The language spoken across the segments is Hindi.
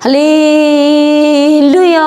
हालेलुया।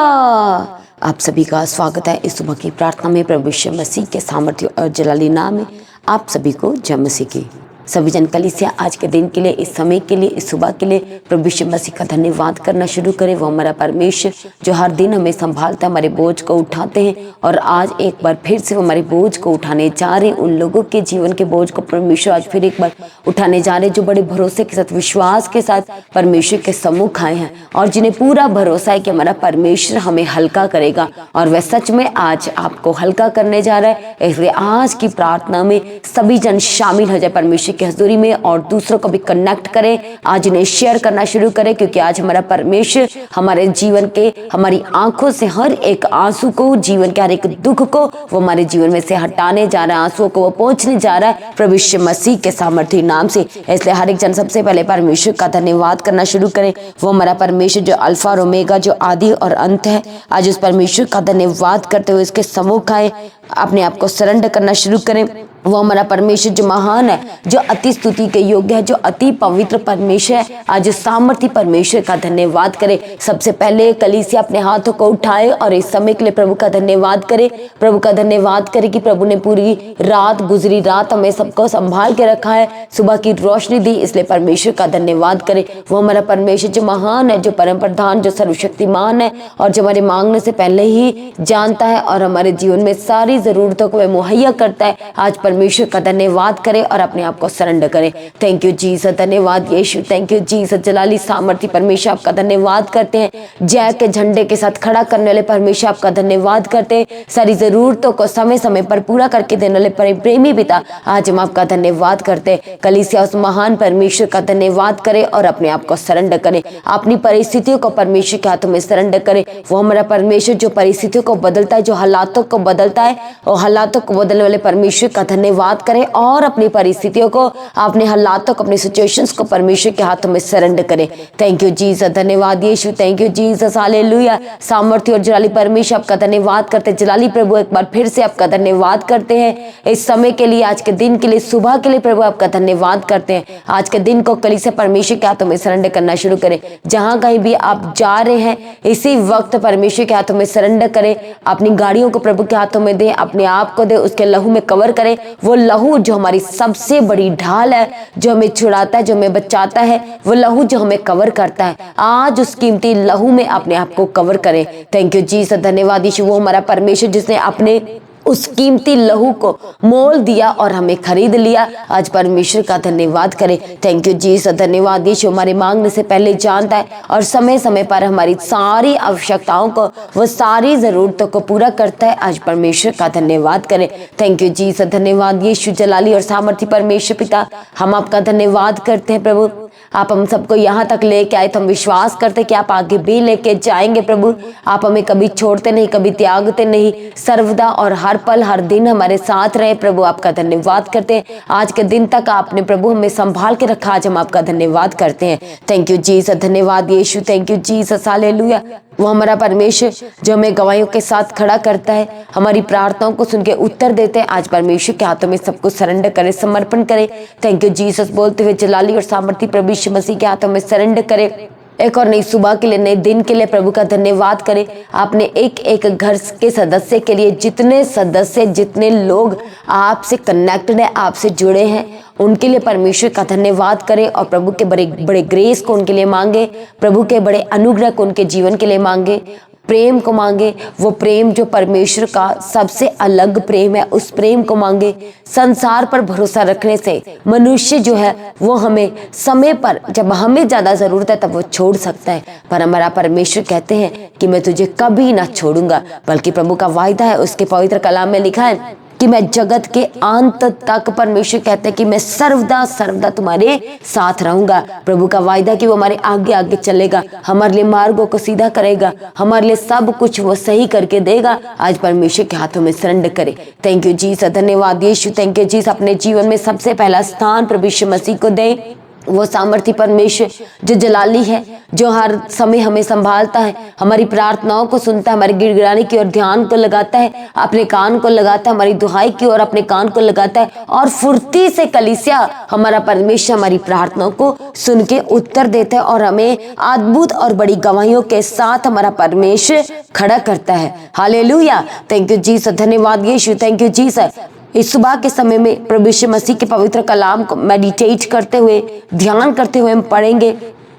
आप सभी का स्वागत है इस सुबह की प्रार्थना में। प्रभु यीशु मसीह के सामर्थ्य और जलाली नाम में आप सभी को जय मसीह की। सभी जन कलीसिया आज के दिन के लिए, इस समय के लिए, इस सुबह के लिए प्रभु यीशु मसीह का धन्यवाद करना शुरू करें। वो हमारा परमेश्वर जो हर दिन हमें संभालता है, हमारे बोझ को उठाते हैं और आज एक बार फिर से वो हमारे बोझ को उठाने जा रहे हैं। उन लोगों के जीवन के बोझ को परमेश्वर आज फिर एक बार उठाने जा रहे हैं जो बड़े भरोसे के साथ, विश्वास के साथ परमेश्वर के सम्मुख आए हैं और जिन्हें पूरा भरोसा है कि हमारा परमेश्वर हमें हल्का करेगा। और वह सच में आज आपको हल्का करने जा रहा है। इसलिए आज की प्रार्थना में सभी जन शामिल हो जाए परमेश्वर की हजूरी में और दूसरों को भी कनेक्ट करें। आज इन्हें शेयर करना शुरू करें क्योंकि आज हमारा परमेश्वर हमारे जीवन के, हमारी आंखों से हर एक आंसू को, जीवन के हर एक दुख को वो हमारे जीवन में से हटाने जा रहा है, आंसुओं को वो पोंछने जा रहा है प्रभु यीशु मसीह के सामर्थ्य नाम से। इसलिए हर एक जन सबसे पहले परमेश्वर का धन्यवाद करना शुरू करें। वो हमारा परमेश्वर जो अल्फा और ओमेगा, जो आदि और अंत है, आज उस परमेश्वर का धन्यवाद करते हुए इसके सम्मुख आए, अपने आप को सरेंडर करना शुरू करें। वो हमारा परमेश्वर जो महान है, जो अति स्तुति के योग्य है, जो अति पवित्र परमेश्वर है, आज सामर्थी परमेश्वर का धन्यवाद करें। सबसे पहले कलीसिया अपने हाथों को उठाए और इस समय के लिए प्रभु का धन्यवाद करें। प्रभु का धन्यवाद करें कि प्रभु ने पूरी रात, गुजरी रात हमें सबको संभाल के रखा है, सुबह की रोशनी दी, इसलिए परमेश्वर का धन्यवाद करें। वो हमारा परमेश्वर जो महान है, जो परम प्रधान, जो सर्वशक्तिमान है और जो हमारे मांगने से पहले ही जानता है और हमारे जीवन में सारी जरूरतों को वह मुहैया करता है। आज परमेश्वर का धन्यवाद करें और अपने आप को सरेंडर करें। थैंक यू जीसस, धन्यवाद यीशु, थैंक यू जीसस। जलाली सामर्थी परमेश्वर आपका धन्यवाद करते हैं। जय के झंडे के साथ खड़ा करने वाले परमेश्वर आपका धन्यवाद करते हैं। सारी जरूरतों को समय समय पर पूरा करके देने वाले प्रेमी पिता, आज हम आपका धन्यवाद करते हैं। कलीसिया उस महान परमेश्वर का धन्यवाद करें और अपने आप को सरेंडर करें। अपनी परिस्थितियों को परमेश्वर के हाथों में सरेंडर करें। वो हमारा परमेश्वर जो परिस्थितियों को बदलता है, जो हालातों को बदलता है, और हालातों को बदलने वाले परमेश्वर का धन्यवाद करें और अपनी परिस्थितियों को, अपने हालातों को, अपनी सिचुएशंस को परमेश्वर के हाथों में सरेंडर करें। थैंक यू जीसस, धन्यवाद यीशु, थैंक यू जीसस, हालेलुया। सामर्थ्य और जलाली परमेश्वर आपका धन्यवाद करते हैं। जलाली प्रभु एक बार फिर से आपका धन्यवाद करते हैं इस समय के लिए, आज के दिन के लिए, सुबह के लिए प्रभु आपका धन्यवाद करते हैं। आज के दिन को कलीसिया परमेश्वर के हाथों में सरेंडर करना शुरू करें। जहां कहीं भी आप जा रहे हैं इसी वक्त परमेश्वर के हाथों में सरेंडर करें। अपनी गाड़ियों को प्रभु के हाथों में दें, अपने आप को दें, उसके लहू में कवर करें। वो लहू जो हमारी सबसे बड़ी ढाल है, जो हमें छुड़ाता है, जो हमें बचाता है, वो लहू जो हमें कवर करता है, आज उस कीमती लहू में अपने आप को कवर करें। थैंक यू जीसस, धन्यवाद यीशु। वो हमारा परमेश्वर जिसने अपने उस कीमती लहू को मोल दिया और हमें खरीद लिया, आज परमेश्वर का धन्यवाद करें। थैंक यू जीसस, धन्यवाद यीशु। हमारे मांगने से पहले जानता है और समय समय पर हमारी सारी आवश्यकताओं को, वो सारी जरूरतों को पूरा करता है, आज परमेश्वर का धन्यवाद करें। थैंक यू जीसस, धन्यवाद यीशु। जलाली और सामर्थी परमेश्वर पिता, हम आपका धन्यवाद करते हैं प्रभु। आप हम सबको यहाँ तक लेके आए तो हम विश्वास करते कि आप आगे भी लेके जाएंगे प्रभु। आप हमें कभी छोड़ते नहीं, कभी त्यागते नहीं, सर्वदा और हर पल हर दिन हमारे साथ रहे प्रभु। आपका धन्यवाद करते हैं। आज के दिन तक आपने प्रभु हमें संभाल के रखा, आज हम आपका धन्यवाद करते हैं। थैंक यू जीसस, धन्यवाद यीशु, थैंक यू जीसस, हालेलुया। वो हमारा परमेश्वर जो हमें गवाहियों के साथ खड़ा करता है, हमारी प्रार्थनाओं को सुन के उत्तर देते हैं, आज परमेश्वर के हाथों में सब कुछ सरेंडर करें, समर्पण करें। थैंक यू जीसस बोलते हुए जलाली और सामर्थी प्रभु यीशु मसीह के हाथों में सरेंडर करें। एक और नई सुबह के लिए, नए दिन के लिए प्रभु का धन्यवाद करें। आपने एक एक घर के सदस्य के लिए, जितने सदस्य, जितने लोग आपसे कनेक्टेड है, आपसे जुड़े हैं, उनके लिए परमेश्वर का धन्यवाद करें और प्रभु के बड़े बड़े ग्रेस को उनके लिए मांगे, प्रभु के बड़े अनुग्रह को उनके जीवन के लिए मांगे, प्रेम को मांगे। वो प्रेम जो परमेश्वर का सबसे अलग प्रेम है, उस प्रेम को मांगे। संसार पर भरोसा रखने से मनुष्य जो है वो हमें समय पर, जब हमें ज्यादा जरूरत है, तब वो छोड़ सकता है, पर हमारा परमेश्वर कहते हैं कि मैं तुझे कभी ना छोड़ूंगा। बल्कि प्रभु का वायदा है, उसके पवित्र कलाम में लिखा है कि मैं जगत के अंत तक, परमेश्वर कहते हैं कि मैं सर्वदा सर्वदा तुम्हारे साथ रहूंगा। प्रभु का वायदा कि वो हमारे आगे आगे चलेगा, हमारे लिए मार्गों को सीधा करेगा, हमारे लिए सब कुछ वो सही करके देगा। आज परमेश्वर के हाथों में सरेंडर करें। थैंक यू जीसस, धन्यवाद यीशु, थैंक यू जीसस। अपने जीवन में सबसे पहला स्थान प्रभु यीशु मसीह को दें। वो सामर्थी परमेश्वर जो जलाली है, जो हर समय हमें संभालता है, हमारी प्रार्थनाओं को सुनता है, हमारे गिड़गिड़ाने की ओर ध्यान को लगाता है, अपने कान को लगाता है, हमारी दुहाई की ओर अपने कान को लगाता है और फुर्ती से कलीसिया हमारा परमेश्वर हमारी प्रार्थनाओं को सुन के उत्तर देता है और हमें अद्भुत और बड़ी गवाहियों के साथ हमारा परमेश्वर खड़ा करता है। हालेलुया, थैंक यू जीसस, धन्यवाद यीशु, थैंक यू जीसस। इस सुबह के समय में प्रभु यीशु मसीह के पवित्र कलाम को मेडिटेट करते हुए, ध्यान करते हुए हम पढ़ेंगे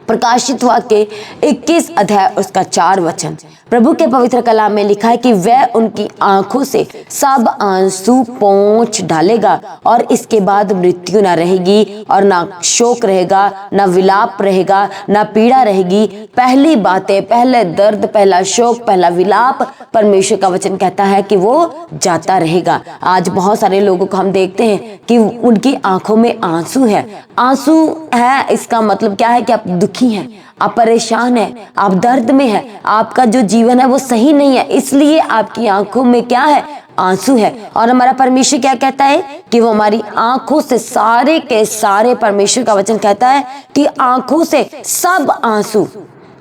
प्रकाशित वाक्य 21 अध्याय उसका 4 वचन। प्रभु के पवित्र कलाम में लिखा है कि वह उनकी आंखों से सब आंसू पोंछ डालेगा और इसके बाद मृत्यु ना रहेगी और ना शोक रहेगा, ना विलाप रहेगा, ना पीड़ा रहेगी। पहली बातें, पहले दर्द, पहला शोक, पहला विलाप, परमेश्वर का वचन कहता है कि वो जाता रहेगा। आज बहुत सारे लोगों को हम देखते हैं कि उनकी आंखों में आंसू है। आंसू है, इसका मतलब क्या है कि आप दुखी हैं, आप परेशान हैं, आप दर्द में हैं, आपका जो जीवन है वो सही नहीं है, इसलिए आपकी आंखों में क्या है, आंसू है। और हमारा परमेश्वर क्या कहता है कि वो हमारी आंखों से सारे के सारे, परमेश्वर का वचन कहता है कि आंखों से सब आंसू,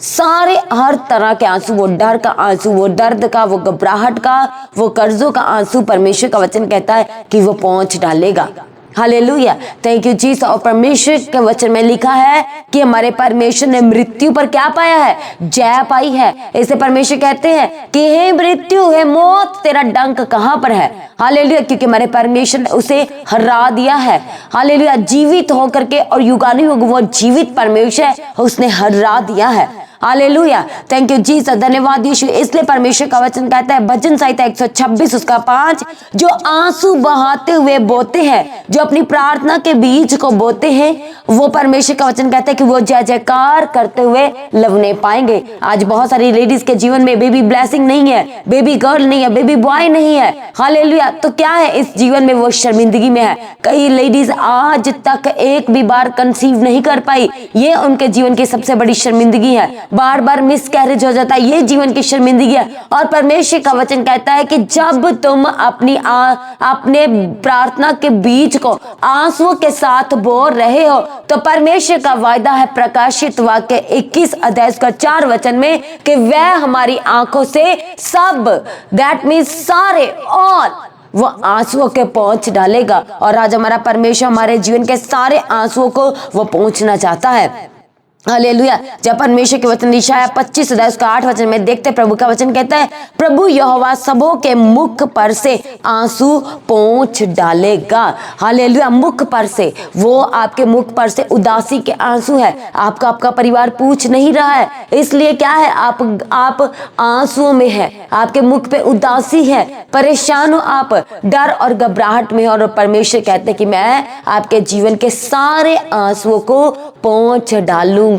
सारे हर तरह के आंसू, वो डर का आंसू, वो दर्द का, वो घबराहट का, वो कर्जों का आंसू, परमेश्वर का वचन कहता है कि वो पोंछ डालेगा। Hallelujah, thank you Jesus. और परमेश्वर के वचन में लिखा है कि हमारे परमेश्वर ने मृत्यु पर क्या पाया है, जय पाई है। इसे परमेश्वर कहते हैं कि हे मृत्यु, हे मौत, तेरा डंक कहां पर है। हालेलुया, क्योंकि हमारे परमेश्वर ने उसे हरा दिया है। हालेलुया, जीवित होकर के, और युगानुयुग वो जीवित परमेश्वर है, उसने हरा दिया है। हालेलुया, थैंक यू जीसस, धन्यवाद यीशु। इसलिए परमेश्वर का वचन कहता है भजन संहिता 126 उसका 5, जो आंसू बहाते हुए बोते हैं, जो अपनी प्रार्थना के बीज को बोते हैं, वो परमेश्वर का वचन कहता है कि वो जय जयकार करते हुए लवने पाएंगे। आज बहुत सारी लेडीज के जीवन में बेबी ब्लेसिंग नहीं है, बेबी गर्ल नहीं है, बेबी बॉय नहीं है। हालेलुया, तो क्या है, इस जीवन में वो शर्मिंदगी में है। कई लेडीज आज तक एक भी बार कंसीव नहीं कर पाई, ये उनके जीवन की सबसे बड़ी शर्मिंदगी है। बार बार मिसकैरेज हो जाता है, ये जीवन की शर्मिंदगी है। और परमेश्वर का वचन कहता है कि जब तुम अपने प्रार्थना के बीज को आंसुओं के साथ बो रहे हो, तो परमेश्वर का वायदा है प्रकाशित वाक्य 21 अध्याय का 4 वचन में कि वह हमारी आंखों से सब, दैट मीन्स सारे, ऑल, वो आंसुओं के पोंछ डालेगा। और आज हमारा परमेश्वर हमारे जीवन के सारे आंसुओं को वो पोंछना चाहता है। हालेलुया, जब परमेश्वर के वचन यशायाह 25 अध्याय उसका 8 वचन में देखते, प्रभु का वचन कहता है प्रभु यहोवा सबों के मुख पर से आंसू पोंछ डालेगा। हालेलुया, मुख पर से, वो आपके मुख पर से उदासी के आंसू है। आपका परिवार पूछ नहीं रहा है, इसलिए क्या है, आप आंसुओं में है, आपके मुख पे उदासी है, परेशान हो आप, डर और घबराहट में। और परमेश्वर कहते हैं कि मैं आपके जीवन के सारे आंसुओं को पोंछ डालूंगा।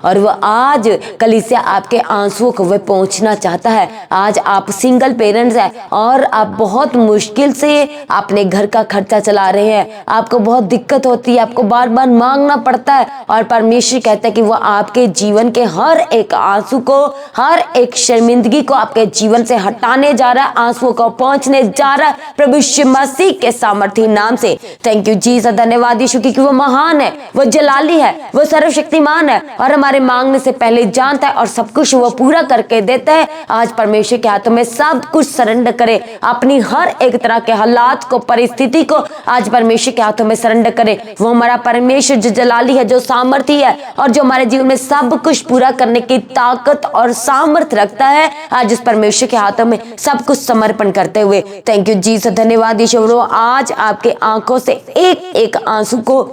और वो आज कलीसिया आपके आंसुओं को वह पहुंचना चाहता है। आज आप सिंगल पेरेंट्स हैं और आप बहुत मुश्किल से अपने घर का खर्चा चला रहे हैं, आपको बहुत दिक्कत होती है, आपको बार बार मांगना पड़ता है। और परमेश्वर कहता है कि वो आपके जीवन के हर एक आंसू को, हर एक शर्मिंदगी को आपके जीवन से हटाने जा रहा है, आंसुओं को पहुंचने जा रहा है प्रभु यीशु मसीह के सामर्थी नाम से। थैंक यू जीसस, धन्यवाद यीशु, क्योंकि वो महान है, वो जलाली है, वो सर्वशक्तिमान है और हमारे मांगने से पहले जानता है और सब कुछ वो पूरा करके देता है। आज परमेश्वर के हाथों में सब कुछ सरेंडर करे, अपनी हर एक तरह के हालात को, परिस्थिति को आज परमेश्वर के हाथों में सरेंडर करे। वो हमारा परमेश्वर जो जलाली है, जो सामर्थी है और जो हमारे जीवन में सब कुछ पूरा करने की ताकत और सामर्थ्य रखता है, आज उस परमेश्वर के हाथों में सब कुछ समर्पण करते हुए थैंक यू जीसस, धन्यवाद यीशु। आज आपके आंखों से एक एक आंसू को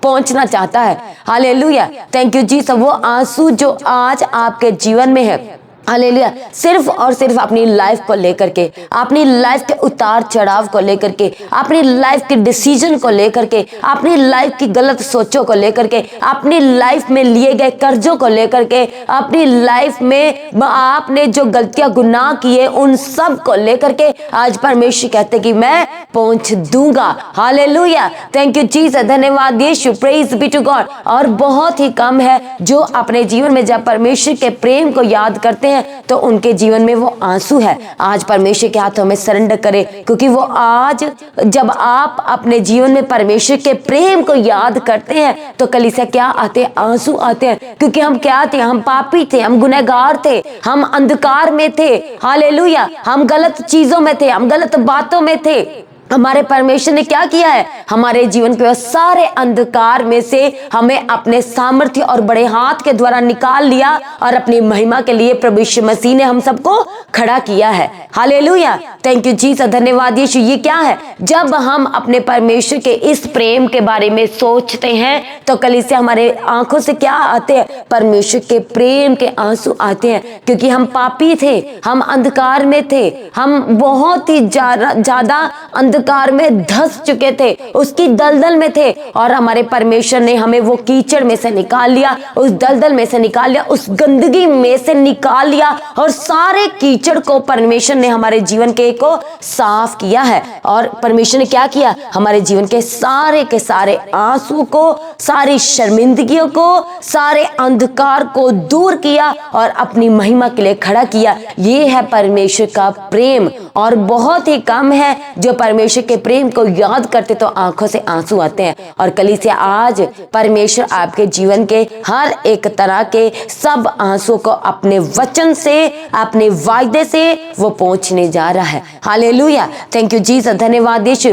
पहुंचना चाहता है। Hallelujah, thank you Jesus. वो आंसू जो आज आपके जीवन में है, हालेलुया, सिर्फ और सिर्फ अपनी लाइफ को लेकर के, अपनी लाइफ के उतार चढ़ाव को लेकर के, अपनी लाइफ के डिसीजन को लेकर के, अपनी लाइफ की गलत सोचों को लेकर के, अपनी लाइफ में लिए गए कर्जों को लेकर के, अपनी लाइफ में आपने जो गलतियां गुनाह किए उन सब को लेकर के आज परमेश्वर कहते कि मैं पहुंच दूंगा। हालेलुया, थैंक यू जीसस, धन्यवाद यीशु, प्रेज बी टू गॉड। और बहुत ही कम है जो अपने जीवन में जब परमेश्वर के प्रेम को याद करते हैं, हैं तो उनके जीवन में वो आंसू है। आज परमेश्वर के हाथों में सरेंडर करें, क्योंकि वो आज जब आप अपने जीवन में परमेश्वर के प्रेम को याद करते हैं तो कलीसिया क्या आते हैं? आंसू आते हैं। क्योंकि हम क्या थे? हम पापी थे, हम गुनहगार थे, हम अंधकार में थे। हालेलुया। हम गलत चीजों में थे, हम गलत बातों में थे। हमारे परमेश्वर ने क्या किया है? हमारे जीवन के सारे अंधकार में से हमें अपने सामर्थ्य और बड़े हाथ के द्वारा निकाल लिया और अपनी महिमा के लिए प्रभु यीशु मसीह ने हम सबको खड़ा किया है। हालेलुया। Thank you Jesus. धन्यवाद यीशु। ये क्या है? जब हम अपने परमेश्वर के इस प्रेम के बारे में सोचते हैं तो कलीसिया हमारे आंखों से क्या आते हैं? परमेश्वर के प्रेम के आंसू आते हैं। क्योंकि हम पापी थे, हम अंधकार में थे, हम बहुत ही ज्यादा अंधकार में धंस चुके थे, उसकी दलदल में थे, और हमारे परमेश्वर ने हमें वो कीचड़ में से निकाल लिया, उस दलदल में से निकाल लिया, उस गंदगी में से निकाल लिया, और सारे कीचड़ को परमेश्वर ने हमारे जीवन के को साफ किया है। और परमेश्वर ने क्या किया? हमारे जीवन के सारे आंसू को, सारी शर्मिंदगियों को, सारे अंधकार को दूर किया और अपनी महिमा के लिए खड़ा किया। ये है परमेश्वर का प्रेम। और बहुत ही कम है जो परमेश्वर के प्रेम को याद करते तो आंखों से आंसू आते हैं। और कलीसिया आज परमेश्वर आपके जीवन के हर एक तरह के सब आंसू को अपने वचन से, अपने वायदे से वो पहुंचने जा रहा है। हालेलुया। Thank you Jesus. धन्यवाद यीशु।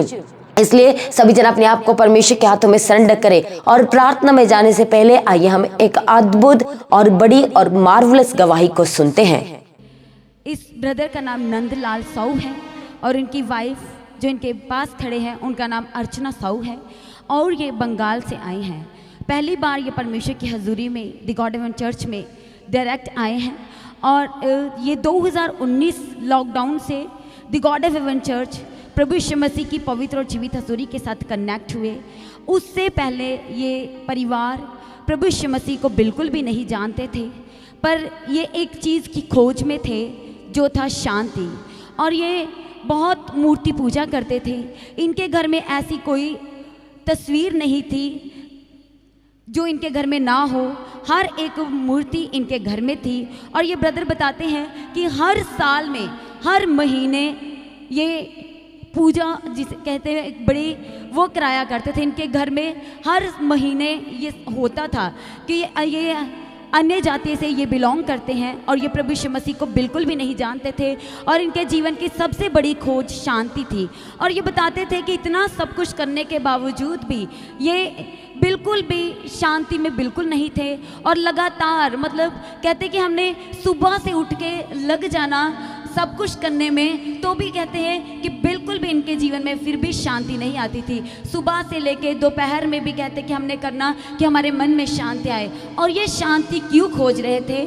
इसलिए सभी जन अपने आप को परमेश्वर के हाथों में सरेंडर करें। और प्रार्थना में जाने से पहले आइए हम एक अद्भुत और बड़ी और मार्वलस गवाही को सुनते हैं। इस ब्रदर का नाम नंदलाल साहू है और इनकी वाइफ जो इनके पास खड़े हैं उनका नाम अर्चना साहू है, और ये बंगाल से आए हैं। पहली बार ये परमेश्वर की हजूरी में द गॉड हेवन चर्च में डायरेक्ट आए हैं। और ये 2019 लॉकडाउन से द गॉड हेवन चर्च प्रभु यीशु मसीह की पवित्र और जीवित हजूरी के साथ कनेक्ट हुए। उससे पहले ये परिवार प्रभु यीशु मसीह को बिल्कुल भी नहीं जानते थे, पर ये एक चीज़ की खोज में थे जो था शांति। और ये बहुत मूर्ति पूजा करते थे। इनके घर में ऐसी कोई तस्वीर नहीं थी जो इनके घर में ना हो, हर एक मूर्ति इनके घर में थी। और ये ब्रदर बताते हैं कि हर साल में, हर महीने ये पूजा जिसे कहते हैं एक बड़ी वो कराया करते थे। इनके घर में हर महीने ये होता था कि ये अन्य जाति से ये बिलोंग करते हैं और ये प्रभु यीशु मसीह को बिल्कुल भी नहीं जानते थे, और इनके जीवन की सबसे बड़ी खोज शांति थी। और ये बताते थे कि इतना सब कुछ करने के बावजूद भी ये बिल्कुल भी शांति में बिल्कुल नहीं थे। और लगातार मतलब कहते कि हमने सुबह से उठ के लग जाना सब कुछ करने में, तो भी कहते हैं कि बिल्कुल भी इनके जीवन में फिर भी शांति नहीं आती थी। सुबह से लेके दोपहर में भी कहते कि हमने करना कि हमारे मन में शांति आए। और ये शांति क्यों खोज रहे थे?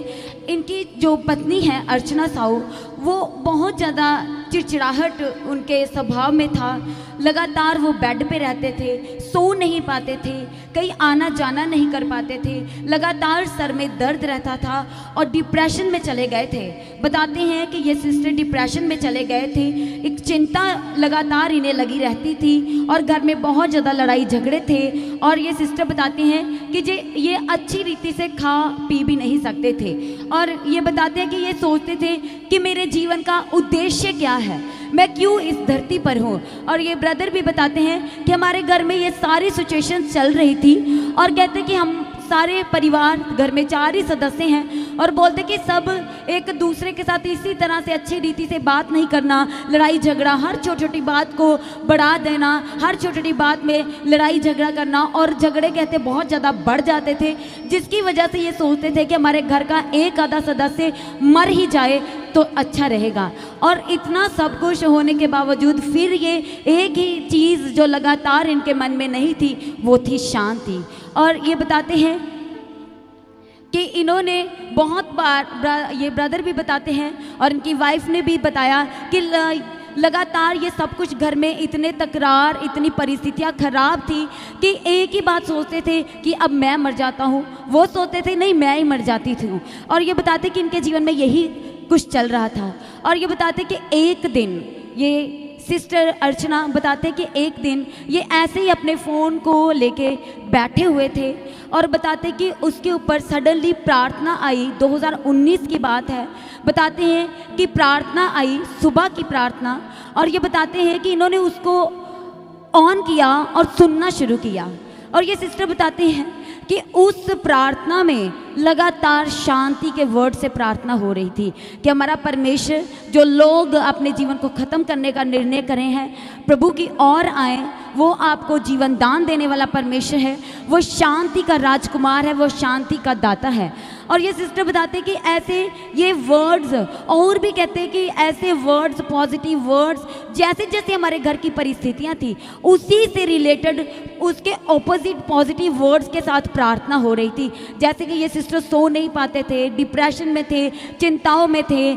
इनकी जो पत्नी है अर्चना साहू, वो बहुत ज़्यादा चिड़चिड़ाहट उनके स्वभाव में था। लगातार वो बेड पे रहते थे, सो नहीं पाते थे, कहीं आना जाना नहीं कर पाते थे, लगातार सर में दर्द रहता था और डिप्रेशन में चले गए थे। बताते हैं कि ये सिस्टर डिप्रेशन में चले गए थे, एक चिंता लगातार इन्हें लगी रहती थी और घर में बहुत ज़्यादा लड़ाई झगड़े थे। और ये सिस्टर बताते हैं कि ये अच्छी रीति से खा पी भी नहीं सकते थे। और ये बताते हैं कि ये सोचते थे कि मेरे जीवन का उद्देश्य क्या है, मैं क्यों इस धरती पर हूँ। और ये ब्रदर भी बताते हैं कि हमारे घर में ये सारी सिचुएशन चल रही थी और कहते कि हम सारे परिवार घर में 4 ही सदस्य हैं और बोलते कि सब एक दूसरे के साथ इसी तरह से अच्छी रीति से बात नहीं करना, लड़ाई झगड़ा, हर छोटी छोटी बात को बढ़ा देना, हर छोटी छोटी बात में लड़ाई झगड़ा करना, और झगड़े कहते बहुत ज़्यादा बढ़ जाते थे, जिसकी वजह से ये सोचते थे कि हमारे घर का एक आधा सदस्य मर ही जाए तो अच्छा रहेगा। और इतना सब कुछ होने के बावजूद फिर ये एक ही चीज़ जो लगातार इनके मन में नहीं थी, वो थी शांति। और ये बताते हैं कि इन्होंने बहुत बार, ये ब्रदर भी बताते हैं और इनकी वाइफ ने भी बताया कि लगातार ये सब कुछ घर में इतने तकरार, इतनी परिस्थितियाँ खराब थी कि एक ही बात सोचते थे कि अब मैं मर जाता हूँ, वो सोचते थे नहीं मैं ही मर जाती थी। और ये बताते कि इनके जीवन में यही कुछ चल रहा था। और ये बताते कि एक दिन ये सिस्टर अर्चना बताते कि एक दिन ये ऐसे ही अपने फ़ोन को लेके बैठे हुए थे और बताते कि उसके ऊपर सडनली प्रार्थना आई। 2019 की बात है। बताते हैं कि प्रार्थना आई, सुबह की प्रार्थना, और ये बताते हैं कि इन्होंने उसको ऑन किया और सुनना शुरू किया। और ये सिस्टर बताते हैं कि उस प्रार्थना में लगातार शांति के वर्ड से प्रार्थना हो रही थी कि हमारा परमेश्वर, जो लोग अपने जीवन को ख़त्म करने का निर्णय करे हैं, प्रभु की ओर आए, वो आपको जीवन दान देने वाला परमेश्वर है, वो शांति का राजकुमार है, वो शांति का दाता है। और ये सिस्टर बताते हैं कि ऐसे ये वर्ड्स, और भी कहते हैं कि ऐसे वर्ड्स, पॉजिटिव वर्ड्स, जैसे जैसे हमारे घर की परिस्थितियाँ थी उसी से रिलेटेड उसके ऑपोजिट पॉजिटिव वर्ड्स के साथ प्रार्थना हो रही थी। जैसे कि ये सिस्टर सो नहीं पाते थे, डिप्रेशन में थे, चिंताओं में थे,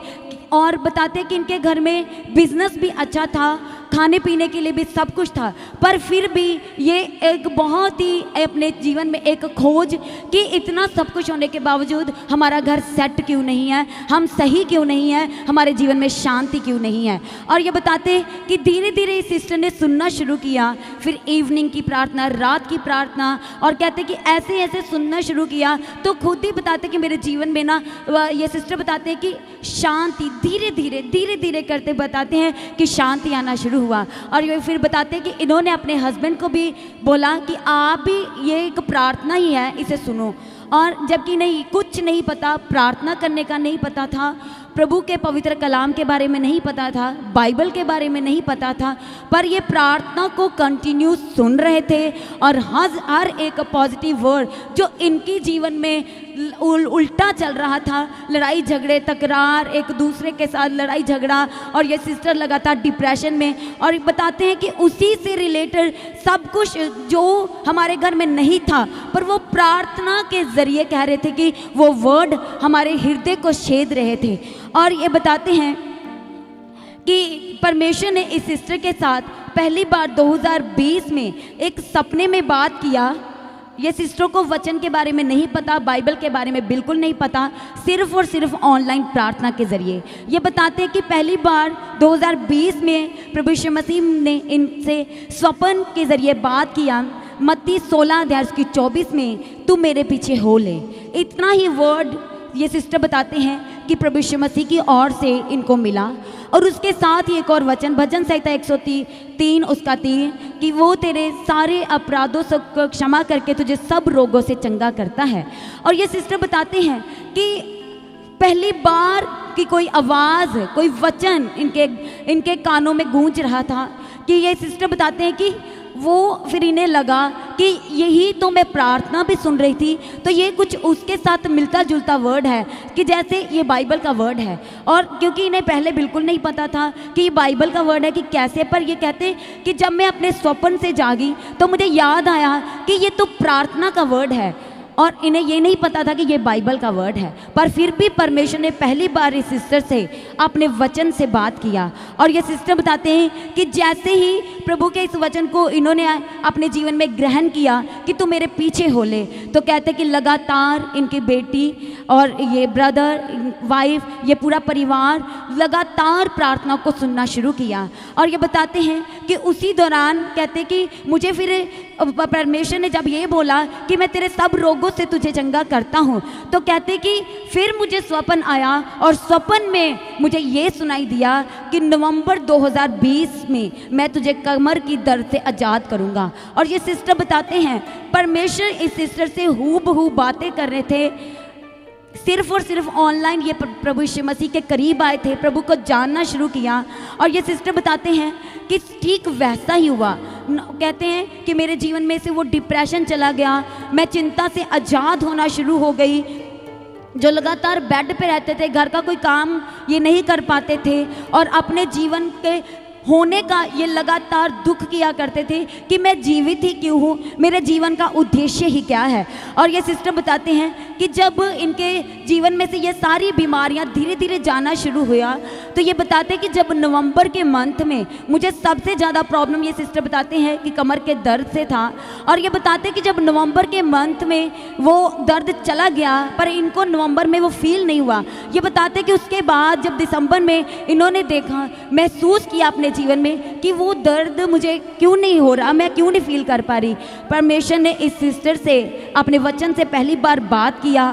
और बताते कि इनके घर में बिजनेस भी अच्छा था, खाने पीने के लिए भी सब कुछ था, पर फिर भी ये एक बहुत ही अपने जीवन में एक खोज कि इतना सब कुछ होने के बावजूद हमारा घर सेट क्यों नहीं है, हम सही क्यों नहीं है, हमारे जीवन में शांति क्यों नहीं है। और ये बताते कि धीरे धीरे इस सिस्टर ने सुनना शुरू किया, फिर इवनिंग की प्रार्थना, रात की प्रार्थना, और कहते कि ऐसे ऐसे सुनना शुरू किया तो खुद ही बताते कि मेरे जीवन में ना, ये सिस्टर बताते हैं कि शांति धीरे धीरे करते बताते हैं कि शांति आना शुरू हुआ। और ये फिर बताते हैं कि इन्होंने अपने हस्बैंड को भी बोला कि आप भी, ये एक प्रार्थना ही है, इसे सुनो। और जबकि नहीं, कुछ नहीं पता, प्रार्थना करने का नहीं पता था, प्रभु के पवित्र कलाम के बारे में नहीं पता था, बाइबल के बारे में नहीं पता था, पर ये प्रार्थना को कंटिन्यू सुन रहे थे और हर एक पॉजिटिव वर्ड जो इनके जीवन में उल्टा चल रहा था, लड़ाई झगड़े, तकरार, एक दूसरे के साथ लड़ाई झगड़ा, और ये सिस्टर लगातार डिप्रेशन में। और बताते हैं कि उसी से रिलेटेड सब कुछ जो हमारे घर में नहीं था, पर वो प्रार्थना के ज़रिए कह रहे थे कि वो वर्ड हमारे हृदय को छेद रहे थे। और ये बताते हैं कि परमेश्वर ने इस सिस्टर के साथ पहली बार 2020 में एक सपने में बात किया। ये सिस्टर को वचन के बारे में नहीं पता, बाइबल के बारे में बिल्कुल नहीं पता, सिर्फ और सिर्फ ऑनलाइन प्रार्थना के ज़रिए। ये बताते हैं कि पहली बार 2020 में प्रभु यीशु मसीह ने इनसे स्वप्न के ज़रिए बात किया। मत्ती 16 अध्याय की 24 में, तू मेरे पीछे हो ले। इतना ही वर्ड ये सिस्टर बताते हैं कि प्रभु यीशु मसीह की ओर से इनको मिला। और उसके साथ ही एक और वचन, भजन संहिता 103 उसका 3, कि वो तेरे सारे अपराधों से क्षमा करके तुझे सब रोगों से चंगा करता है। और ये सिस्टर बताते हैं कि पहली बार कि कोई आवाज़, कोई वचन इनके कानों में गूंज रहा था, कि ये सिस्टर बताते हैं कि वो फिर इन्हें लगा कि यही तो मैं प्रार्थना भी सुन रही थी, तो ये कुछ उसके साथ मिलता जुलता वर्ड है कि जैसे ये बाइबल का वर्ड है। और क्योंकि इन्हें पहले बिल्कुल नहीं पता था कि ये बाइबल का वर्ड है कि कैसे, पर ये कहते कि जब मैं अपने स्वप्न से जागी तो मुझे याद आया कि ये तो प्रार्थना का वर्ड है, और इन्हें ये नहीं पता था कि ये बाइबल का वर्ड है। पर फिर भी परमेश्वर ने पहली बार इस सिस्टर से अपने वचन से बात किया। और ये सिस्टर बताते हैं कि जैसे ही प्रभु के इस वचन को इन्होंने अपने जीवन में ग्रहण किया कि तू मेरे पीछे हो ले, तो कहते कि लगातार इनकी बेटी और ये ब्रदर, वाइफ, ये पूरा परिवार लगातार प्रार्थना को सुनना शुरू किया। और ये बताते हैं कि उसी दौरान कहते कि मुझे फिर परमेश्वर ने जब ये बोला कि मैं तेरे सब रोगों से तुझे चंगा करता हूँ, तो कहते कि फिर मुझे स्वप्न आया, और स्वप्न में मुझे ये सुनाई दिया कि नवंबर 2020 में मैं तुझे कमर की दर्द से आज़ाद करूँगा। और ये सिस्टर बताते हैं परमेश्वर इस सिस्टर से हूबहू बातें कर रहे थे, सिर्फ और सिर्फ ऑनलाइन ये प्रभु यीशु मसीह के करीब आए थे, प्रभु को जानना शुरू किया। और ये सिस्टर बताते हैं कि ठीक वैसा ही हुआ। कहते हैं कि मेरे जीवन में से वो डिप्रेशन चला गया, मैं चिंता से आज़ाद होना शुरू हो गई। जो लगातार बेड पे रहते थे, घर का कोई काम ये नहीं कर पाते थे, और अपने जीवन के होने का ये लगातार दुख किया करते थे कि मैं जीवित ही क्यों हूँ, मेरे जीवन का उद्देश्य ही क्या है। और ये सिस्टर बताते हैं कि जब इनके जीवन में से ये सारी बीमारियाँ धीरे धीरे जाना शुरू हुआ, तो ये बताते हैं कि जब नवंबर के मंथ में मुझे सबसे ज़्यादा प्रॉब्लम, ये सिस्टर बताते हैं कि कमर के दर्द से था। और ये बताते हैं कि जब नवंबर के मंथ में वो दर्द चला गया, पर इनको नवंबर में वो फील नहीं हुआ। ये बताते हैं कि उसके बाद जब दिसंबर में इन्होंने देखा, महसूस किया अपने अपने जीवन में कि वो दर्द मुझे क्यों नहीं हो रहा, मैं क्यों नहीं फील कर पा रही। परमेश्वर ने इस सिस्टर से अपने वचन से पहली बार बात किया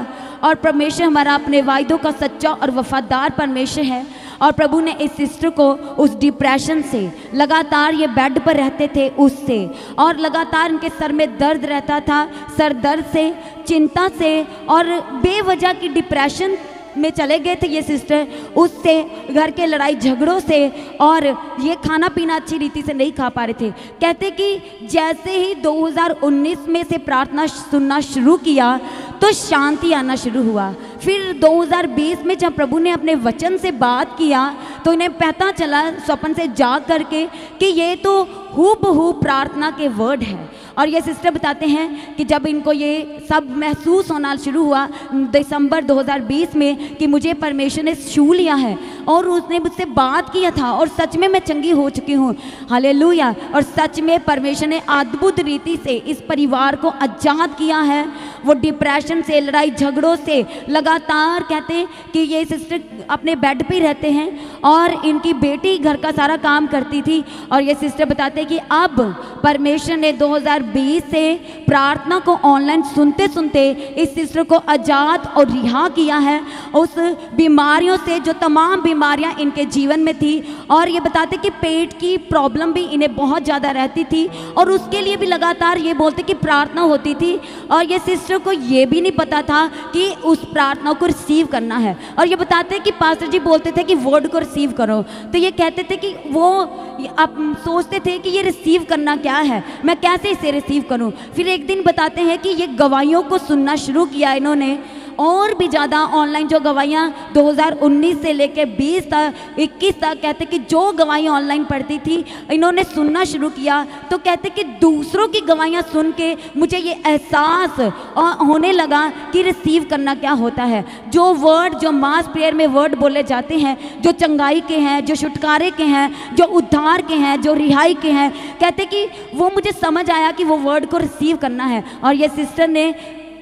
और परमेश्वर हमारा अपने वायदों का सच्चा और वफादार परमेश्वर है। और प्रभु ने इस सिस्टर को उस डिप्रेशन से, लगातार ये बेड पर रहते थे उससे, और लगातार इनके सर में दर्द रहता था, सर दर्द से, चिंता से और बेवजह की डिप्रेशन में चले गए थे ये सिस्टर, उससे, घर के लड़ाई झगड़ों से, और ये खाना पीना अच्छी रीति से नहीं खा पा रहे थे। कहते कि जैसे ही 2019 में से प्रार्थना सुनना शुरू किया तो शांति आना शुरू हुआ। फिर 2020 में जब प्रभु ने अपने वचन से बात किया तो इन्हें पता चला स्वप्न से जाग करके कि ये तो हूबहू प्रार्थना के वर्ड हैं। और ये सिस्टर बताते हैं कि जब इनको ये सब महसूस होना शुरू हुआ दिसंबर 2020 में कि मुझे परमेश्वर ने छू लिया है और उसने मुझसे बात किया था और सच में मैं चंगी हो चुकी हूँ, हालेलुया। और सच में परमेश्वर ने अद्भुत रीति से इस परिवार को आजाद किया है। वो डिप्रेशन से, लड़ाई झगड़ों से लगातार, कहते हैं कि ये सिस्टर अपने बेड पे रहते हैं और इनकी बेटी घर का सारा काम करती थी। और ये सिस्टर बताते हैं कि अब परमेश्वर ने 2020 से प्रार्थना को ऑनलाइन सुनते सुनते इस सिस्टर को आजाद और रिहा किया है उस बीमारियों से, जो तमाम बीमारियां इनके जीवन में थी। और ये बताते कि पेट की प्रॉब्लम भी इन्हें बहुत ज़्यादा रहती थी और उसके लिए भी लगातार ये बोलते कि प्रार्थना होती थी। और ये सिस्टर को ये भी नहीं पता था कि उस प्रार्थना को रिसीव करना है। और ये बताते कि पास्टर जी बोलते थे कि वर्ड को रिसीव करो, तो ये कहते थे कि वो अब सोचते थे कि ये रिसीव करना क्या है, मैं कैसे इसे रिसीव करूं। फिर एक दिन बताते हैं कि ये गवाहियों को सुनना शुरू किया इन्होंने, और भी ज़्यादा ऑनलाइन जो गवाहियाँ 2019 से लेकर 20 तक 21 तक, कहते कि जो गवाहियाँ ऑनलाइन पढ़ती थी इन्होंने सुनना शुरू किया। तो कहते कि दूसरों की गवाहियाँ सुन के मुझे ये एहसास होने लगा कि रिसीव करना क्या होता है। जो वर्ड, जो मास प्रेयर में वर्ड बोले जाते हैं, जो चंगाई के हैं, जो छुटकारे के हैं, जो उद्धार के हैं, जो रिहाई के हैं, कहते कि वो मुझे समझ आया कि वो वर्ड को रिसीव करना है। और ये सिस्टर ने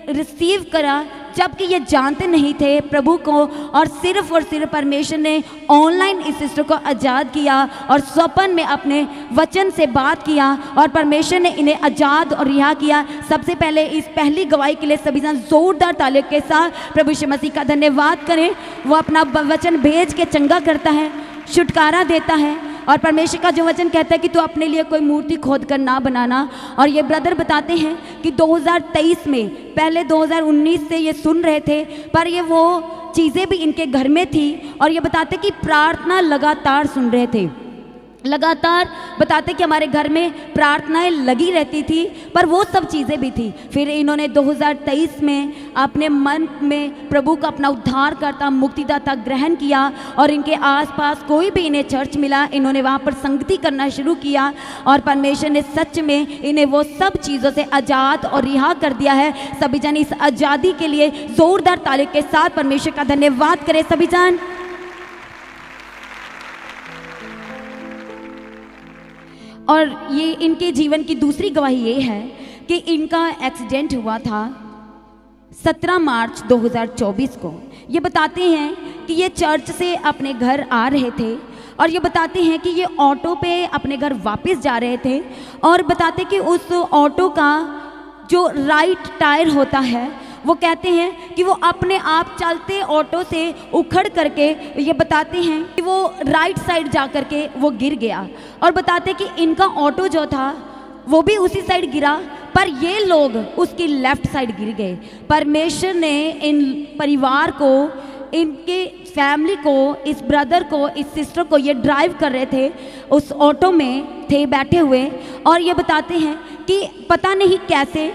रिसीव करा जबकि ये जानते नहीं थे प्रभु को, और सिर्फ परमेश्वर ने ऑनलाइन इस सिस्टर को आज़ाद किया और स्वप्न में अपने वचन से बात किया और परमेश्वर ने इन्हें आज़ाद और रिहा किया। सबसे पहले इस पहली गवाही के लिए सभी जन जोरदार तालियों के साथ प्रभु यीशु मसीह का धन्यवाद करें। वो अपना वचन भेज के चंगा करता है, छुटकारा देता है। और परमेश्वर का जो वचन कहता है कि तू अपने लिए कोई मूर्ति खोद कर ना बनाना। और ये ब्रदर बताते हैं कि 2023 में, पहले 2019 से ये सुन रहे थे, पर ये वो चीज़ें भी इनके घर में थी। और ये बताते कि प्रार्थना लगातार सुन रहे थे, लगातार बताते कि हमारे घर में प्रार्थनाएं लगी रहती थी, पर वो सब चीज़ें भी थी। फिर इन्होंने 2023 में अपने मन में प्रभु का अपना उद्धारकर्ता, मुक्तिदाता ग्रहण किया और इनके आसपास कोई भी इन्हें चर्च मिला, इन्होंने वहाँ पर संगति करना शुरू किया और परमेश्वर ने सच में इन्हें वो सब चीज़ों से आज़ाद और रिहा कर दिया है। सभी जन इस आज़ादी के लिए ज़ोरदार तालियों के साथ परमेश्वर का धन्यवाद करें सभी जन। और ये इनके जीवन की दूसरी गवाही ये है कि इनका एक्सीडेंट हुआ था 17 मार्च 2024 को। ये बताते हैं कि ये चर्च से अपने घर आ रहे थे और ये बताते हैं कि ये ऑटो पे अपने घर वापस जा रहे थे और बताते कि उस ऑटो का जो राइट टायर होता है वो कहते हैं कि वो अपने आप चलते ऑटो से उखड़ करके, ये बताते हैं कि वो राइट साइड जा करके वो गिर गया। और बताते कि इनका ऑटो जो था वो भी उसी साइड गिरा, पर ये लोग उसकी लेफ्ट साइड गिर गए। परमेश्वर ने इन परिवार को, इनके फैमिली को, इस ब्रदर को, इस सिस्टर को, ये ड्राइव कर रहे थे, उस ऑटो में थे बैठे हुए, और ये बताते हैं कि पता नहीं कैसे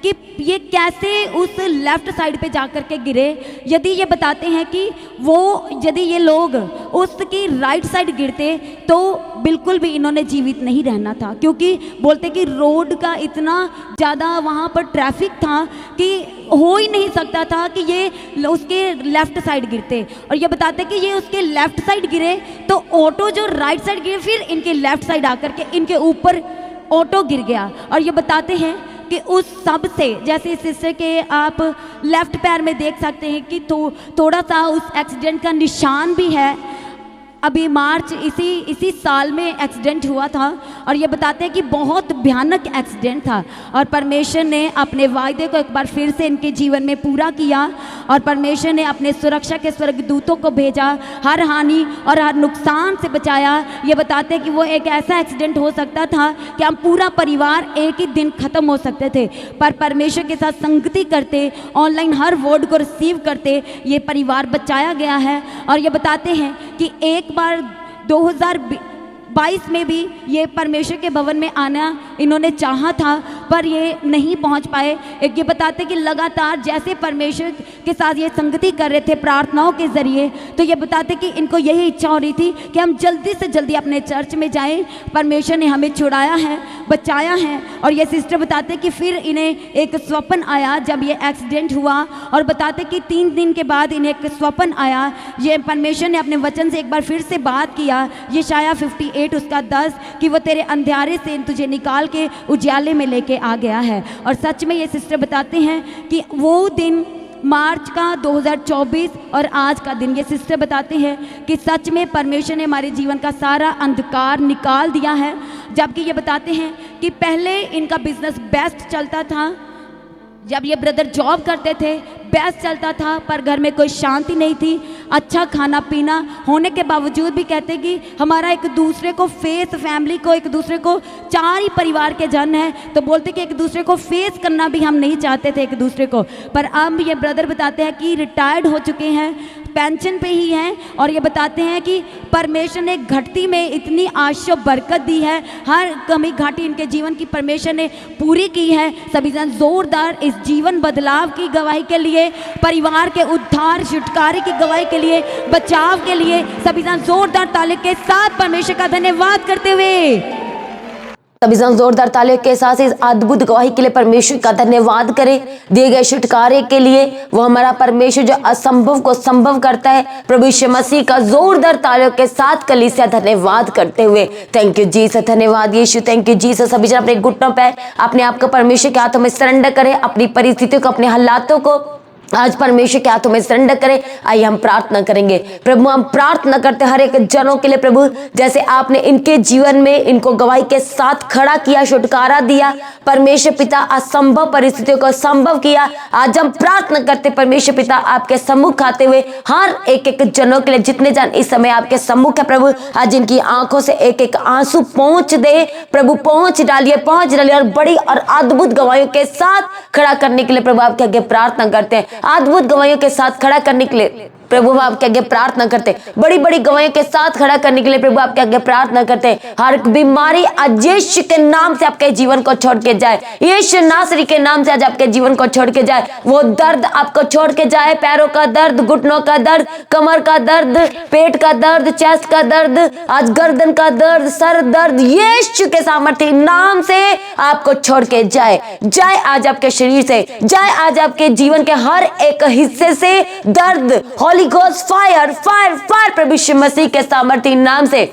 कि ये कैसे उस लेफ़्ट साइड पे जा कर के गिरे। यदि ये बताते हैं कि वो, यदि ये लोग उसकी राइट साइड गिरते तो बिल्कुल भी इन्होंने जीवित नहीं रहना था, क्योंकि बोलते कि रोड का इतना ज़्यादा वहाँ पर ट्रैफिक था कि हो ही नहीं सकता था कि ये उसके लेफ़्ट साइड गिरते। और ये बताते कि ये उसके लेफ़्ट साइड गिरे तो ऑटो जो राइट साइड गिरे, फिर इनके लेफ़्ट साइड आकर के इनके ऊपर ऑटो गिर गया। और ये बताते हैं कि उस सब से, जैसे इस सिस्टर के आप लेफ्ट पैर में देख सकते हैं कि थोड़ा सा उस एक्सीडेंट का निशान भी है। अभी मार्च इसी साल में एक्सीडेंट हुआ था और ये बताते हैं कि बहुत भयानक एक्सीडेंट था और परमेश्वर ने अपने वायदे को एक बार फिर से इनके जीवन में पूरा किया और परमेश्वर ने अपने सुरक्षा के स्वर्गदूतों को भेजा, हर हानि और हर नुकसान से बचाया। ये बताते हैं कि वो एक ऐसा एक्सीडेंट हो सकता था कि हम पूरा परिवार एक ही दिन ख़त्म हो सकते थे, पर परमेश्वर के साथ संगति करते, ऑनलाइन हर वर्ड को रिसीव करते ये परिवार बचाया गया है। और ये बताते हैं कि एक बार 2022 में भी ये परमेश्वर के भवन में आना इन्होंने चाहा था पर ये नहीं पहुंच पाए। एक ये बताते कि लगातार जैसे परमेश्वर के साथ ये संगति कर रहे थे प्रार्थनाओं के ज़रिए, तो ये बताते कि इनको यही इच्छा हो रही थी कि हम जल्दी से जल्दी अपने चर्च में जाएं। परमेश्वर ने हमें छुड़ाया है, बचाया है। और ये सिस्टर बताते कि फिर इन्हें एक स्वप्न आया जब ये एक्सीडेंट हुआ और बताते कि 3 दिन के बाद इन्हें एक स्वप्न आया। ये परमेश्वर ने अपने वचन से एक बार फिर से बात किया, यशायाह 58 उसका 10, कि वो तेरे अंधेरे से तुझे निकाल के उजाले में लेके आ गया है। और सच में ये सिस्टर बताते हैं कि वो दिन मार्च का 2024 और आज का दिन, ये सिस्टर बताते हैं कि सच में परमेश्वर ने हमारे जीवन का सारा अंधकार निकाल दिया है। जबकि ये बताते हैं कि पहले इनका बिजनेस बेस्ट चलता था, जब ये ब्रदर जॉब करते थे बेस्ट चलता था, पर घर में कोई शांति नहीं थी। अच्छा खाना पीना होने के बावजूद भी कहते कि हमारा एक दूसरे को फेस, फैमिली को, एक दूसरे को, 4 ही परिवार के जन हैं, तो बोलते कि एक दूसरे को फेस करना भी हम नहीं चाहते थे एक दूसरे को। पर अब ये ब्रदर बताते हैं कि रिटायर्ड हो चुके हैं, पेंशन पे ही हैं, और ये बताते हैं कि परमेश्वर ने घटती में इतनी आशीष बरकत दी है, हर कमी घाटी इनके जीवन की परमेश्वर ने पूरी की है। सभी जन जोरदार इस जीवन बदलाव की गवाही के लिए, परिवार के उद्धार छुटकारे की गवाही के लिए, बचाव के लिए सभी जन जोरदार ताली के साथ परमेश्वर का धन्यवाद करते हुए, सभी जन जोरदार तालियों के साथ इस अद्भुत गवाही के लिए परमेश्वर का धन्यवाद करें, दिए गए छुटकारे के लिए। वो हमारा परमेश्वर जो असंभव को संभव करता है, प्रभु यीशु मसीह का जोरदार तालियों के साथ कलीसिया धन्यवाद करते हुए, थैंक यू जीसस, धन्यवाद यीशु, थैंक यू जीसस। सभी जन अपने घुटनों पे अपने आप को परमेश्वर के हाथों में सरेंडर करें, अपनी परिस्थितियों को, अपने हालातों को आज परमेश्वर के हाथों में सरेंडर करें। आइए हम प्रार्थना करेंगे। प्रभु हम प्रार्थना करते हर एक जनों के लिए, प्रभु जैसे आपने इनके जीवन में इनको गवाही के साथ खड़ा किया, छुटकारा दिया, परमेश्वर पिता असंभव परिस्थितियों को संभव किया। आज हम प्रार्थना करते परमेश्वर पिता आपके सम्मुख आते हुए हर एक जनों के लिए, जितने जन इस समय आपके सम्मुख है प्रभु, आज इनकी आंखों से एक एक आंसू पहुंच दे प्रभु, पहुंच डालिए और बड़ी और अद्भुत गवाहियों के साथ खड़ा करने के लिए प्रभु आपके आगे प्रार्थना करते हैं। अद्भुत गवाहियों के साथ खड़ा करने के लिए प्रभु हम आपके आगे प्रार्थना करते हैं। बड़ी बड़ी गवाहियों के साथ खड़ा करने के लिए प्रभु आपके आगे प्रार्थना करते हैं। हर बीमारी आज यीशु के नाम से आपके जीवन को छोड़ के जाए, यीशु नासरी के नाम से आज आपके जीवन को छोड़ के जाए। वो दर्द आपको छोड़ के जाए, पैरों का दर्द, घुटनों का दर्द, कमर का दर्द, पेट का दर्द, चेस्ट का दर्द, आज गर्दन का दर्द, सर दर्द, यीशु के सामर्थ्य नाम से आपको छोड़ के जाए। जाए आज आपके शरीर से, जाए आज आपके जीवन के हर एक हिस्से से दर्द, Holy Ghost fire fire fire प्रभु यीशु मसीह के सामर्थ्य नाम से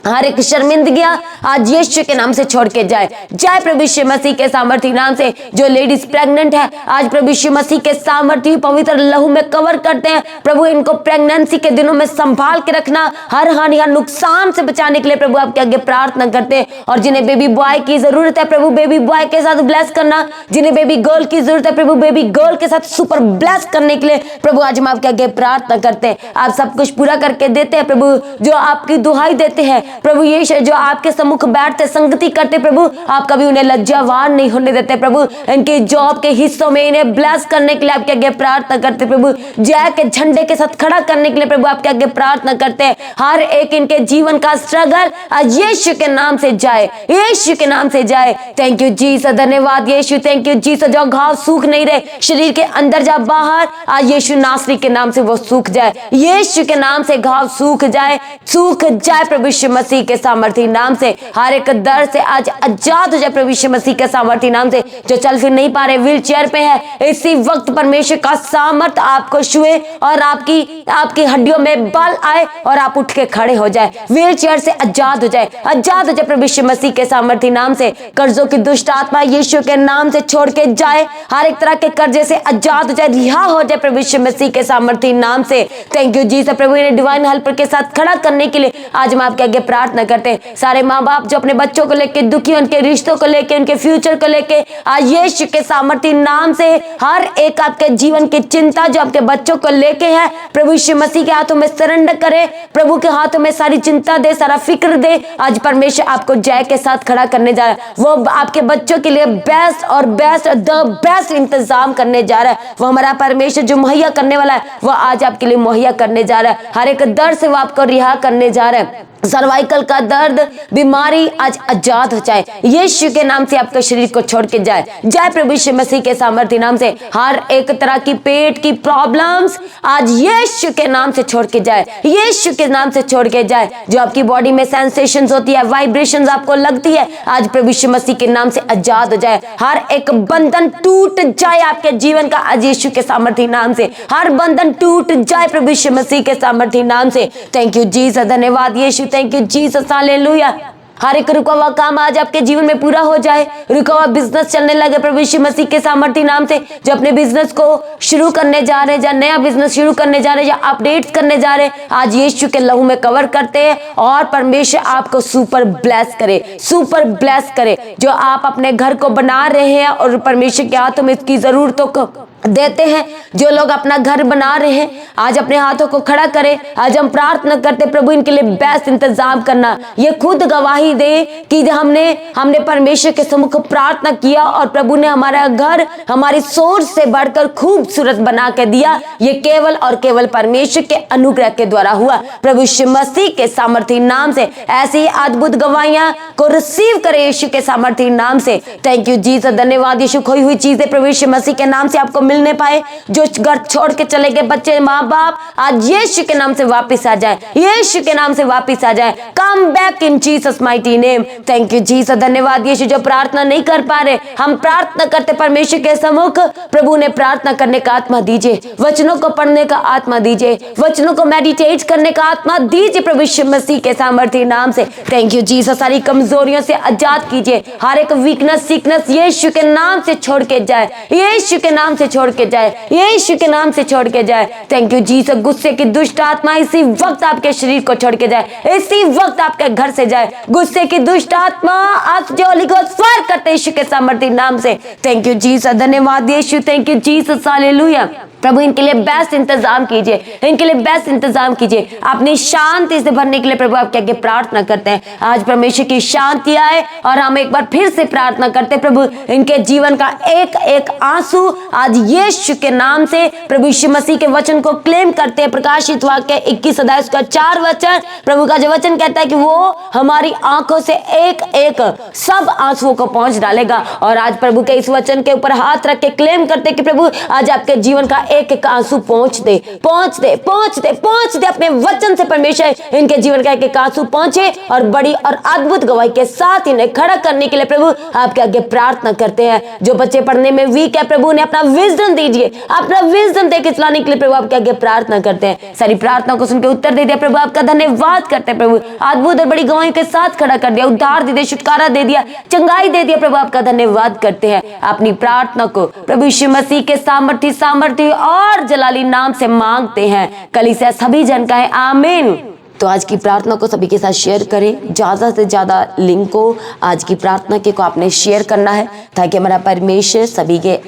हर एक शर्मिंदगियां आज यीशु के नाम से छोड़ के जाए। जय प्रभु यीशु मसीह के सामर्थ्य नाम से। जो लेडीज प्रेग्नेंट है आज प्रभु यीशु मसीह के सामर्थ्य पवित्र लहू में कवर करते हैं प्रभु, इनको प्रेगनेंसी के दिनों में संभाल के रखना, हर हानि हर नुकसान से बचाने के लिए प्रभु आपके आगे प्रार्थना करते हैं। और जिन्हें बेबी बॉय की जरूरत है प्रभु, बेबी बॉय के साथ ब्लेस करना, जिन्हें बेबी गर्ल की जरूरत है प्रभु, बेबी गर्ल के साथ सुपर ब्लेस करने के लिए प्रभु आज हम आपके आगे प्रार्थना करते हैं। आप सब कुछ पूरा करके देते हैं प्रभु, जो आपकी दुहाई देते हैं प्रभु, ये जो आपके सम्मुख बैठते संगति करते प्रभु, आप कभी उन्हें लज्जावान नहीं होने देते प्रभु। इनके जॉब के हिस्सों में इन्हें ब्लेस करने के लिए आपके आगे प्रार्थना करते प्रभु, जय के झंडे के साथ खड़ा करने के लिए प्रभु आपके आगे प्रार्थना करते हैं। हर एक इनके जीवन का स्ट्रगल आज यीशु के नाम से जाए, यीशु के नाम से जाए। थैंक यू जीसस, धन्यवाद यीशु, थैंक यू जीसस। जो घाव सूख नहीं रहे शरीर के अंदर जा बाहर, आज यीशु नासरी के नाम से वो सूख जाए, यीशु के नाम से घाव सूख जाए, सूख जाए प्रभु यीशु मसीह के सामर्थी नाम से। हर एक दर्द से आज आजाद हो जाए प्रभु यीशु मसीह के सामर्थी नाम से। जो चल फिर नहीं पा रहे, व्हील चेयर पे है, इसी वक्त परमेश्वर का सामर्थ आपको छुए और आपकी हड्डियों में बल आए और आप उठ के खड़े हो जाए, व्हील चेयर से आजाद हो जाए, आजाद हो जाए प्रभु यीशु मसीह के सामर्थी नाम से। कर्जों की दुष्ट आत्मा यीशु के नाम से छोड़ के जाए, हर एक तरह के कर्जे से आजाद हो जाए, रिहा हो जाए प्रभु यीशु मसीह के सामर्थी नाम से। Thank you Jesus. प्रभु इन्हें डिवाइन हेल्पर के साथ खड़ा करने के लिए आज हम आपके आगे प्रार्थना करते हैं। सारे माँ बाप जो अपने बच्चों को लेके दुखी, उनके रिश्तों को लेके, उनके फ्यूचर को लेके, आज यीशु के सामर्थी नाम से हर एक आपके जीवन की चिंता जो आपके बच्चों को लेके है, प्रभु यीशु मसीह के हाथों में सरेंडर करे, प्रभु के हाथों में सारी चिंता दे, सारा फिक्र दे। आज परमेश्वर आपको जय के साथ खड़ा करने जा रहा है। वो आपके बच्चों के लिए बेस्ट और बेस्ट द बेस्ट इंतजाम करने जा रहा है। वो हमारा परमेश्वर जो मुहैया करने वाला है, वो आज आपके लिए मुहैया करने जा रहा है। हर एक दर्द से वो आपको रिहा करने जा रहा है। सर्वाइकल का दर्द, बीमारी आज आजाद हो जाए, यीशु के नाम से आपके शरीर को छोड़ के जाए। जय प्रभु यीशु मसीह के सामर्थी नाम से। हर एक तरह की पेट की प्रॉब्लम्स आज यीशु के नाम से छोड़ के जाए, यीशु के नाम से छोड़ के जाए। जो आपकी बॉडी में सेंसेशंस होती है, वाइब्रेशंस आपको लगती है, आज प्रभु यीशु मसीह के नाम से आजाद हो जाए। हर एक बंधन टूट जाए आपके जीवन का आज यीशु के सामर्थी नाम से। हर बंधन टूट जाए प्रभु यीशु मसीह के सामर्थी नाम से। थैंक यू जीसस, धन्यवाद यीशु, थैंक यू जीसस, हालेलुया। हर एक रुका हुआ काम आज आपके जीवन में पूरा हो जाए, रुका हुआ बिजनेस चलने लगे प्रभु यीशु मसीह के सामर्थी नाम से। जो अपने बिजनेस को शुरू करने जा रहे हैं, या नया बिजनेस शुरू करने जा रहे हैं, या अपडेट्स करने जा रहे हैं, आज यीशु के लहू में कवर करते हैं और परमेश्वर आपको सुपर ब्लेस करे, सुपर ब्लेस करे। जो आप अपने घर को बना रहे हैं और परमेश्वर के हाथों में इसकी जरूरतों को देते हैं, जो लोग अपना घर बना रहे हैं, आज अपने हाथों को खड़ा करें। आज हम प्रार्थना करते प्रभु इनके लिए बेस्ट इंतजाम करना। ये खुद गवाही दे कि हमने परमेश्वर के सम्मुख प्रार्थना किया और प्रभु ने हमारा घर हमारी सोच से बढ़कर खूबसूरत बना के दिया। ये केवल और केवल परमेश्वर के अनुग्रह के द्वारा हुआ। प्रभु यीशु मसीह के सामर्थी नाम से ऐसी ही अद्भुत गवाहियां को रिसीव करे यीशु के सामर्थी नाम से। थैंक यू जीसस, धन्यवाद यीशु। खोई हुई चीजें प्रभु यीशु मसीह के नाम से आपको मिलने पाए। जो घर छोड़ के चले गए बच्चे, माँ बाप, आज यीशु के नाम से वापस आ जाए, यीशु के नाम से वापस आ जाए। Come back in Jesus mighty name. Thank you Jesus, धन्यवाद यीशु। जो प्रार्थना नहीं कर पा रहे, हम प्रार्थना करते परमेश्वर के सम्मुख। प्रभु ने प्रार्थना करने का आत्मा दीजिए, वचनों को पढ़ने का आत्मा दीजिए, वचनों को मेडिटेट करने का आत्मा दीजिए प्रभु यीशु मसीह के सामर्थी नाम से। Thank you Jesus. सारी कमजोरियों से आजाद कीजिए, हर एक वीकनेस सिकनेस यीशु के नाम से छोड़ के जाए, यीशु के नाम से छोड़ के जाए, यीशु के नाम से छोड़ के जाए। Thank you Jesus. गुस्से की दुष्ट आत्मा इसी वक्त आपके शरीर को छोड़ के जाए, इसी वक्त आपके घर से जाए। गुस्से की दुष्ट आत्मा आज जो होली गोस्ट फायर करते यीशु के सामर्थी नाम से। थैंक यू जीसस, धन्यवाद यीशु, थैंक यू जीसस, हालेलुया। प्रभु इनके लिए बेस्ट इंतजाम कीजिए, इनके लिए बेस्ट इंतजाम कीजिए। अपनी शांति से भरने के लिए प्रभु आपके आगे प्रार्थना करते हैं। आज परमेश्वर की शांति आए और हम एक बार फिर से प्रार्थना करते हैं प्रभु इनके जीवन का एक एक आंसू आज यीशु के नाम से प्रभु यीशु मसीह के वचन को क्लेम करते हैं। प्रकाशित वाक्य 21:4 वचन, प्रभु का जो वचन कहता है कि वो हमारी आंखों से एक एक सब आंसुओं को पहुंच डालेगा। और आज प्रभु के इस वचन के ऊपर हाथ रख के क्लेम करते कि प्रभु आज आपके जीवन का एक एक आंसू पहुंच दे, पहुंच दे, पहुंच दे, पहुंच दे। अपने वचन से परमेश्वर इनके जीवन का एक एक आंसू पहुंचे और बड़ी और अद्भुत गवाही के साथ इन्हें खड़ा करने के लिए प्रभु आपके आगे प्रार्थना करते हैं। जो बच्चे पढ़ने में वीक है, प्रभु ने अपना विजडम दीजिए, अपना विजडम देके चलाने के लिए प्रभु आपके आगे प्रार्थना करते हैं। सारी प्रार्थना को सुनकर उत्तर दे दिया प्रभु, आपका धन्यवाद करते हैं प्रभु। अद्भुत और बड़ी गवाही के साथ खड़ा कर दिया, उद्धार दे दिया, छुटकारा दे दिया, चंगाई दे दिया। प्रभु आपका धन्यवाद करते हैं। अपनी प्रार्थना को प्रभु यीशु मसीह के सामर्थी और जलाली नाम से मांगते हैं। कलीसिया सभी जन कहें आमीन। तो आज की प्रार्थना को सभी के साथ शेयर करें, ज़्यादा से ज़्यादा लिंक को आज की प्रार्थना के को आपने शेयर करना है, ताकि हमारा परमेश्वर सभी के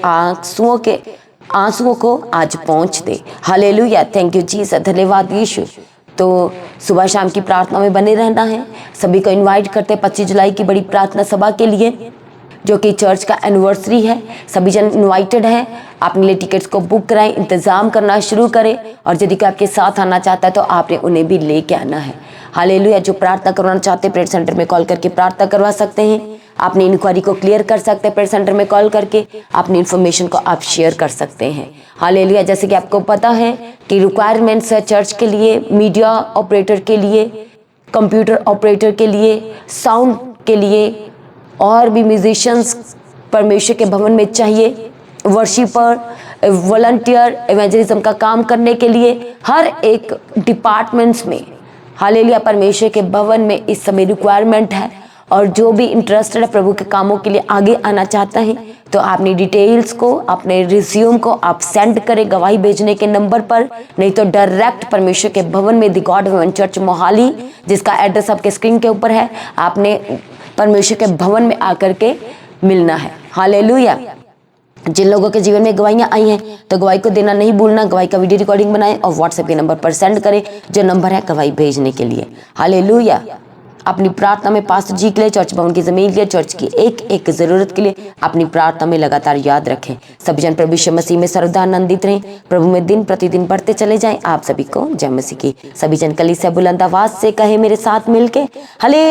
आंसुओं को आज पहुंच दे। हालेलुया, थैंक यू जीसस, धन्यवाद यीशु। तो सुबह शाम की प्रार्थना में बने रहना है। सभी को इनवाइट करते हैं 25 जुलाई की बड़ी प्रार्थना सभा के लिए, जो कि चर्च का एनिवर्सरी है। सभी जन इनवाइटेड हैं। अपने लिए टिकट्स को बुक कराएं, इंतज़ाम करना शुरू करें। और यदि कोई आपके साथ आना चाहता है तो आपने उन्हें भी लेके आना है। हालेलुया। जो प्रार्थना करवाना चाहते हैं प्रेयर सेंटर में कॉल करके प्रार्थना करवा सकते हैं। अपनी इंक्वायरी को क्लियर कर सकते हैं प्रेयर सेंटर में कॉल करके, अपनी इन्फॉर्मेशन को आप शेयर कर सकते हैं। हालेलुया। जैसे कि आपको पता है कि रिक्वायरमेंट्स है चर्च के लिए, मीडिया ऑपरेटर के लिए, कंप्यूटर ऑपरेटर के लिए, साउंड के लिए, और भी म्यूजिशियंस परमेश्वर के भवन में चाहिए, वर्शिपर, वॉलंटियर, एवेंजलिज्म का काम करने के लिए, हर एक डिपार्टमेंट्स में हालेलुया परमेश्वर के भवन में इस समय रिक्वायरमेंट है। और जो भी इंटरेस्टेड है प्रभु के कामों के लिए आगे आना चाहता है तो अपनी डिटेल्स को, अपने रिज्यूम को आप सेंड करें गवाही भेजने के नंबर पर, नहीं तो डायरेक्ट परमेश्वर के भवन में the god heaven church Mohali, जिसका एड्रेस आपके स्क्रीन के ऊपर है, आपने परमेश्वर के भवन में आकर के मिलना है। हालेलुया। जिन लोगों के जीवन में गवाहियाँ आई हैं तो गवाही को देना नहीं भूलना। गवाही का वीडियो रिकॉर्डिंग बनाएं और व्हाट्सएप के नंबर पर सेंड करें, जो नंबर है गवाही भेजने के लिए। हालेलुया। अपनी प्रार्थना में पास्टर जी के लिए, चर्च भवन की जमीन के लिए, चर्च की एक एक जरूरत के लिए अपनी प्रार्थना में लगातार याद रखें। सभी जन प्रभु यीशु मसीह में सर्वदा आनंदित रहें, प्रभु में दिन प्रतिदिन बढ़ते चले जाएं। आप सभी को जय मसीह की। सभी जन कलीसिया बुलंद आवाज से कहे मेरे साथ मिलके हालेलुया।